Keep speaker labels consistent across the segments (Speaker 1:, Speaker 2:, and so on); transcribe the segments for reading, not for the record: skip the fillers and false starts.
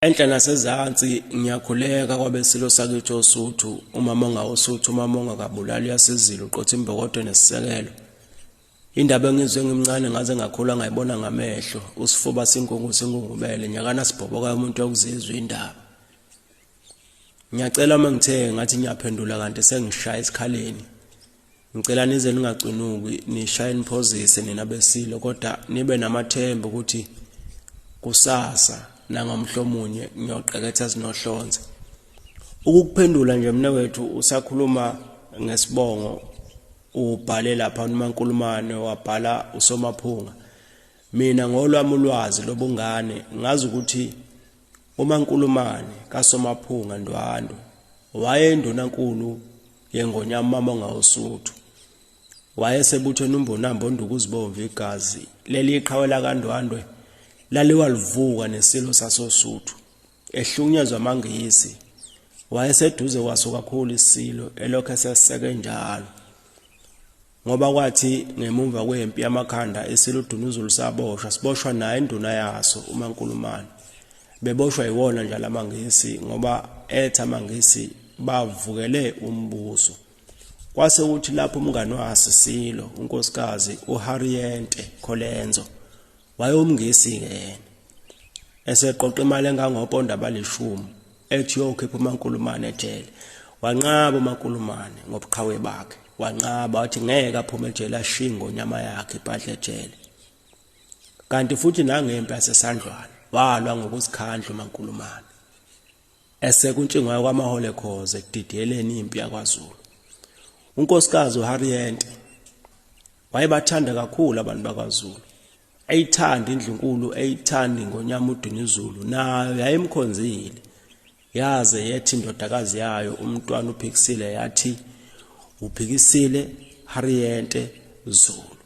Speaker 1: Enhla nasezantsi ngiyakhuleka kwabesilo sakithi oSuthu, umama ongawuSuthu, umama ongakabulali yasizile uqotha imbokodo nesisekelo. Indaba engizwe ngimncane ngaze ngakhula ngayibona ngamehlo, usifuba sinkungu singungubele nyakana sibhoboka umuntu yokuzizwa indaba. Ngiyacela mangithe ngathi ngiyaphendula kanti sengishaya isikhaleni. Ngicela nize ningacinuki nishaye niphozise nina besilo kodwa nibe namathemba ukuthi kusasa nangomhlomunye ngiyoqeketha sinohlonze. Ukuphendula nje mnewethu usakhuluma ngesibongo ubhale lapha uMankulumane wabhala uSomaphunga. Mina ngolwami ulwazi lobungane ngazi ukuthi uMankulumane kaSomaphunga Ndwandwe wayendunankulu yengonyama mama ongawuSuthu. Wayesebuthweni umbonambo ndukuzibomva igazi. Leli iqhawe la kaNdwandwe laliwalivuka nesilo sasoSuthu ehlunyezwa amangisi. Wayeseduze kwaso kakhulu isilo elokho eseseke njalo. Ngoba kwathi ngemumva kwempi yamakhanda esilo uDunuzulu saboshwa siboshwa naye induna yaso uMankulumane. Beboshwa yiwona njalo amangisi ngoba etha amangisi bavukele umbuso. Kwase ukuthi lapho umngane wase Silo unkosikazi uHariyente Kholenzo wayomngisi yena eseqoqa imali engangoponda abali10 ethi yokhipha uMankulumane ejele. Wanqaba uMankulumane ngobuqhawe bakhe, wanqaba wathi ngeke aphume ejele ashingo nyama yakhe ibhadle ejele. Kanti futhi nangempi yasesandlwana walwa ngokuzikhandla uMankulumane esekuntshingwa kwamahole khoze ekudidiyeleni impi yakwaZulu. Unkosikazi uHariyente wayebathanda kakhulu abantu bakwaZulu. Ayithanda indlunkulu, ayithanda ingonyama uDunuzulu nayo yayimkhonzile. Yaze yethi indodakazi yayo umntwana uPhikisile yathi uPhikisile Hariyente Zulu.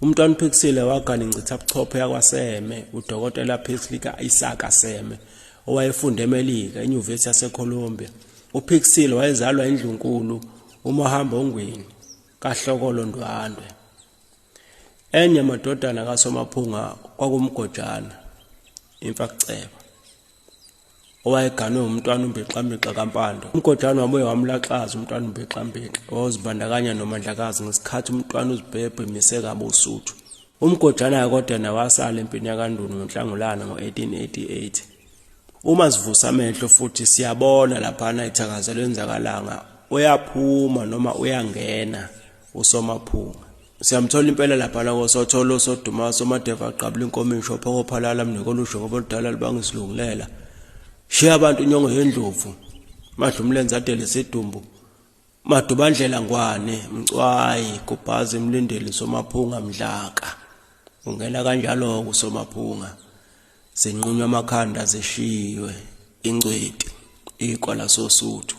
Speaker 1: Umntwana uPhikisile wagana ingcitha buchopho yakwaSeme uDokotela Phikisile Isaka Seme owayefunda eMelika eNyuvesi yaseColumbia. uPhikisile wayezalwa indlunkulu uMahamba Ongweni kaHlokolo Ndwandwe. Enye amadodana kaSomaphunga kwakumGojana imfakuceba owayeganwe umntwana uMbexambixa kaMpando. uMgojana wabuye wamlaxaza umntwana uMbexambixa owazibandakanya noMandlakazi ngesikhathi umntwana uZibhebhe mise kabe uSuthu. uMgojana kodwa nawasala empini yaKaNdunu ngoNhlangulana ngo1888. Uma sivusa amehlo futhi siyabona lapha ithakaza lenzakalanga uyaphuma noma uyangena uSomaphunga. Siyamthola impela lapha la koSotholo Soduma Somadeva aqabula inkomisho phokophalala mnikolusho ngoba lidala libangisilungulela. Shiya abantu inyongo yendlovu madlumlenze adele sidumbu madubandlela ngwane mcwayi kubhazi emlindeli Somaphunga Mdlaka. Ungena kanjalo kuSomaphunga senqunywa amakhanda zeshiwe ingcweti iqwa la soSuthu.